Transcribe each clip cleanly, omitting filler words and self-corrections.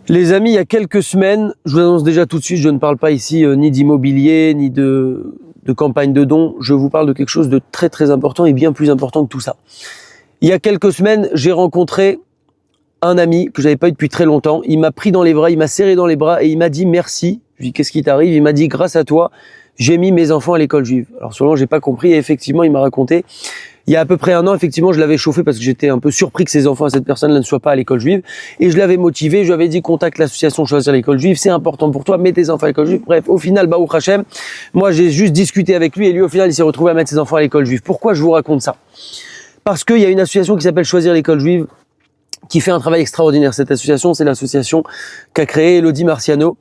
Les amis, il y a quelques semaines, je vous annonce déjà tout de suite, je ne parle pas ici ni d'immobilier, ni de campagne de dons. Je vous parle de quelque chose de très très important et bien plus important que tout ça. Il y a quelques semaines, j'ai rencontré un ami que j'avais pas eu depuis très longtemps. Il m'a pris dans les bras, il m'a serré dans les bras et il m'a dit merci. Je lui ai dit qu'est-ce qui t'arrive? Il m'a dit grâce à toi, j'ai mis mes enfants à l'école juive. Alors sur le moment, j'ai pas compris et effectivement, il m'a raconté. Il y a à peu près un an, effectivement, je l'avais chauffé parce que j'étais un peu surpris que ces enfants, cette personne-là ne soit pas à l'école juive. Et je l'avais motivé, je lui avais dit contacte l'association Choisir l'école juive, c'est important pour toi, mets tes enfants à l'école juive. Bref, au final, Baruch Hashem, moi j'ai juste discuté avec lui et lui au final il s'est retrouvé à mettre ses enfants à l'école juive. Pourquoi je vous raconte ça? Parce qu'il y a une association qui s'appelle Choisir l'école juive qui fait un travail extraordinaire. Cette association, c'est l'association qu'a créée Elodie Marciano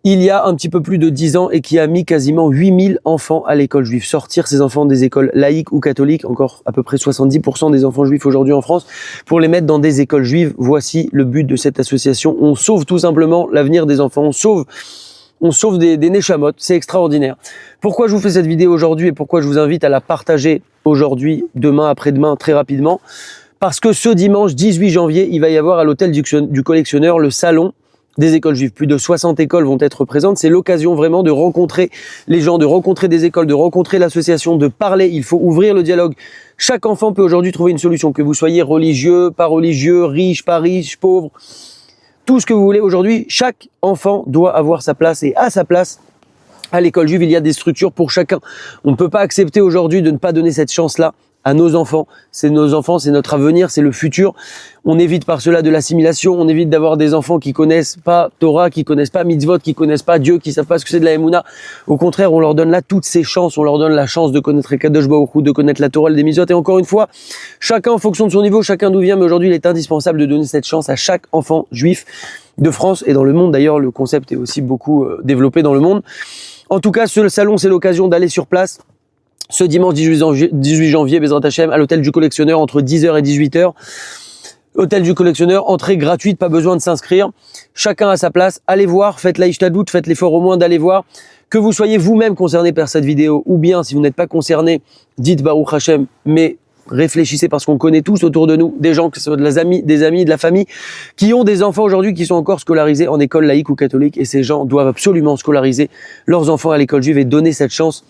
il y a un petit peu plus de 10 ans et qui a mis quasiment 8000 enfants à l'école juive. Sortir ces enfants des écoles laïques ou catholiques, encore à peu près 70% des enfants juifs aujourd'hui en France, pour les mettre dans des écoles juives. Voici le but de cette association. On sauve tout simplement l'avenir des enfants. On sauve des neshamot. C'est extraordinaire. Pourquoi je vous fais cette vidéo aujourd'hui et pourquoi je vous invite à la partager aujourd'hui, demain, après-demain, très rapidement? Parce que ce dimanche 18 janvier, il va y avoir à l'hôtel du collectionneur le salon des écoles juives. Plus de 60 écoles vont être présentes. C'est l'occasion vraiment de rencontrer les gens, de rencontrer des écoles, de rencontrer l'association, de parler. Il faut ouvrir le dialogue. Chaque enfant peut aujourd'hui trouver une solution, que vous soyez religieux, pas religieux, riche, pas riche, pauvre, tout ce que vous voulez. Aujourd'hui, chaque enfant doit avoir sa place et à sa place. À l'école juive, il y a des structures pour chacun. On ne peut pas accepter aujourd'hui de ne pas donner cette chance-là à nos enfants. C'est nos enfants, c'est notre avenir, c'est le futur. On évite par cela de l'assimilation, on évite d'avoir des enfants qui connaissent pas Torah, qui connaissent pas mitzvot, qui connaissent pas Dieu, qui savent pas ce que c'est de la Emouna. Au contraire, on leur donne là toutes ces chances, on leur donne la chance de connaître Kadosh Baruch Hu, de connaître la Torah, les mitzvot. Et encore une fois, chacun en fonction de son niveau, chacun d'où vient, mais aujourd'hui il est indispensable de donner cette chance à chaque enfant juif de France et dans le monde. D'ailleurs, le concept est aussi beaucoup développé dans le monde. En tout cas, ce salon, c'est l'occasion d'aller sur place ce dimanche 18 janvier, Bezrat Hashem, à l'hôtel du collectionneur entre 10h et 18h. Hôtel du collectionneur, entrée gratuite, pas besoin de s'inscrire. Chacun à sa place. Allez voir, faites l'Aïchtadout, faites l'effort au moins d'aller voir. Que vous soyez vous-même concerné par cette vidéo, ou bien si vous n'êtes pas concerné, dites Baruch Hashem, mais réfléchissez parce qu'on connaît tous autour de nous des gens, que ce soit des amis, de la famille, qui ont des enfants aujourd'hui qui sont encore scolarisés en école laïque ou catholique. Et ces gens doivent absolument scolariser leurs enfants à l'école juive et donner cette chance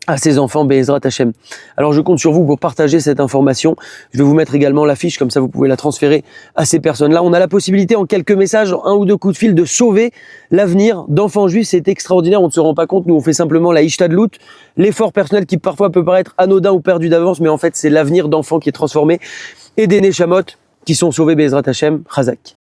à ses enfants, Be'ezrat Hashem. Alors je compte sur vous pour partager cette information. Je vais vous mettre également la fiche, comme ça vous pouvez la transférer à ces personnes-là. On a la possibilité en quelques messages, en un ou deux coups de fil, de sauver l'avenir d'enfants juifs. C'est extraordinaire, on ne se rend pas compte. Nous on fait simplement la Ishtadlout, l'effort personnel qui parfois peut paraître anodin ou perdu d'avance, mais en fait c'est l'avenir d'enfants qui est transformé et des neshamot qui sont sauvés, Be'ezrat Hashem, Chazak.